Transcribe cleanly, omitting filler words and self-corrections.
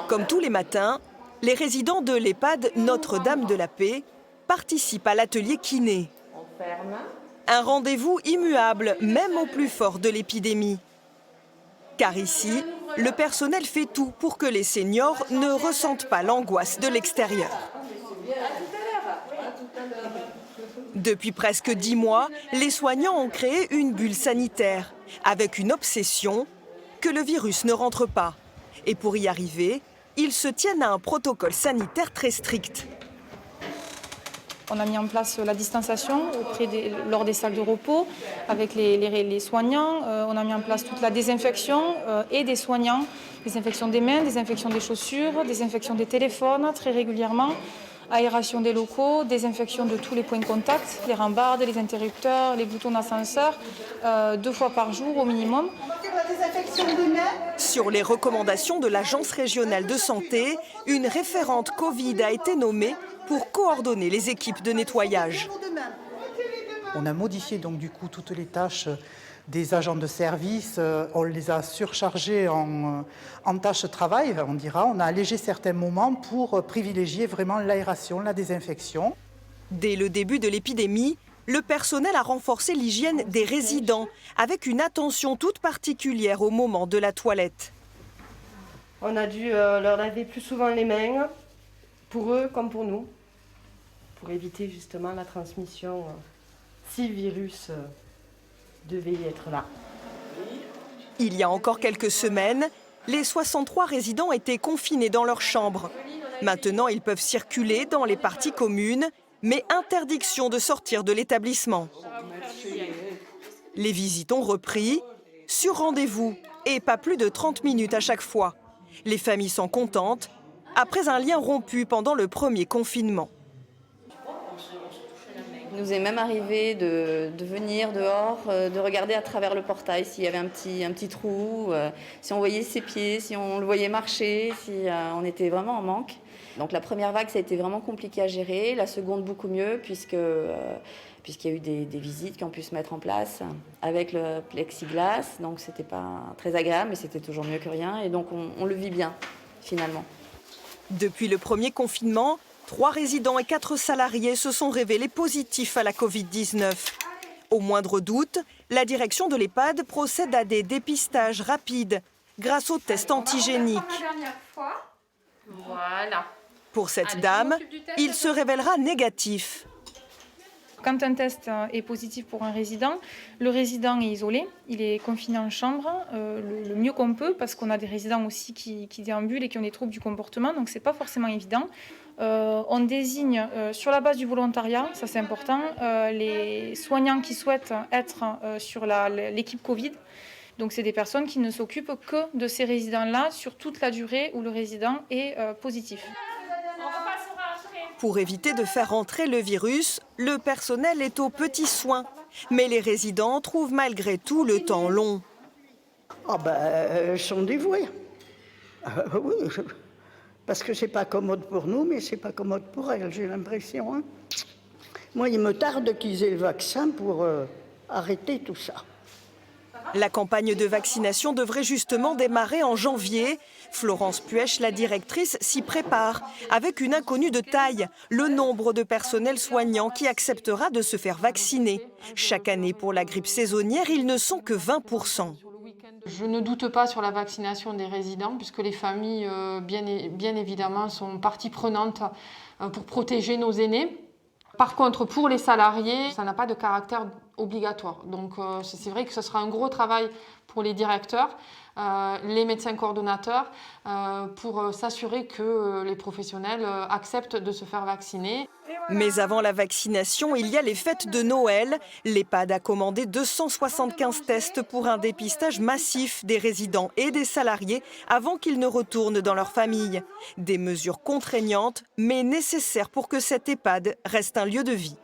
Comme tous les matins, les résidents de l'EHPAD Notre-Dame de la Paix participent à l'atelier kiné. Un rendez-vous immuable, même au plus fort de l'épidémie. Car ici, le personnel fait tout pour que les seniors ne ressentent pas l'angoisse de l'extérieur. Depuis presque 10 mois, les soignants ont créé une bulle sanitaire, avec une obsession, que le virus ne rentre pas. Et pour y arriver, ils se tiennent à un protocole sanitaire très strict. On a mis en place la distanciation lors des salles de repos avec les soignants. On a mis en place toute la désinfection et des soignants. Désinfection des mains, désinfection des chaussures, désinfection des téléphones très régulièrement. Aération des locaux, désinfection de tous les points de contact, les rambardes, les interrupteurs, les boutons d'ascenseur, 2 fois par jour au minimum. Sur les recommandations de l'Agence régionale de santé, une référente Covid a été nommée pour coordonner les équipes de nettoyage. On a modifié donc du coup toutes les tâches des agents de service, on les a surchargés en tâches de travail, on dira. On a allégé certains moments pour privilégier vraiment l'aération, la désinfection. Dès le début de l'épidémie, le personnel a renforcé l'hygiène des résidents, avec une attention toute particulière au moment de la toilette. On a dû leur laver plus souvent les mains, pour eux comme pour nous, pour éviter justement la transmission si le virus devait y être là. Il y a encore quelques semaines, les 63 résidents étaient confinés dans leur chambre. Maintenant, ils peuvent circuler dans les parties communes, mais interdiction de sortir de l'établissement. Les visites ont repris, sur rendez-vous, et pas plus de 30 minutes à chaque fois. Les familles sont contentes, après un lien rompu pendant le premier confinement. Il nous est même arrivé de venir dehors, de regarder à travers le portail s'il y avait un petit trou, si on voyait ses pieds, si on le voyait marcher, si on était vraiment en manque. Donc la première vague, ça a été vraiment compliqué à gérer, la seconde beaucoup mieux puisqu'il y a eu des visites qui ont pu se mettre en place avec le plexiglas. Donc c'était pas très agréable, mais c'était toujours mieux que rien. Et donc on le vit bien, finalement. Depuis le premier confinement, 3 résidents et 4 salariés se sont révélés positifs à la Covid-19. Au moindre doute, la direction de l'EHPAD procède à des dépistages rapides grâce aux tests antigéniques. Voilà. Pour cette dame, il se révélera négatif. Quand un test est positif pour un résident, le résident est isolé, il est confiné en chambre le mieux qu'on peut parce qu'on a des résidents aussi qui déambulent et qui ont des troubles du comportement, donc c'est pas forcément évident. On désigne sur la base du volontariat, ça c'est important, les soignants qui souhaitent être sur l'équipe Covid. Donc c'est des personnes qui ne s'occupent que de ces résidents-là sur toute la durée où le résident est positif. Pour éviter de faire entrer le virus, le personnel est aux petits soins. Mais les résidents trouvent malgré tout le temps long. Elles sont dévouées. Oui, parce que c'est pas commode pour nous, mais c'est pas commode pour elles, j'ai l'impression. Moi, il me tarde qu'ils aient le vaccin pour arrêter tout ça. La campagne de vaccination devrait justement démarrer en janvier. Florence Puech, la directrice, s'y prépare, avec une inconnue de taille, le nombre de personnels soignants qui acceptera de se faire vacciner. Chaque année, pour la grippe saisonnière, ils ne sont que 20%. Je ne doute pas sur la vaccination des résidents, puisque les familles, bien évidemment, sont partie prenante pour protéger nos aînés. Par contre, pour les salariés, ça n'a pas de caractère obligatoire. Donc c'est vrai que ce sera un gros travail pour les directeurs, les médecins coordonnateurs, pour s'assurer que les professionnels acceptent de se faire vacciner. Mais avant la vaccination, il y a les fêtes de Noël. L'EHPAD a commandé 275 tests pour un dépistage massif des résidents et des salariés avant qu'ils ne retournent dans leur famille. Des mesures contraignantes, mais nécessaires pour que cette EHPAD reste un lieu de vie.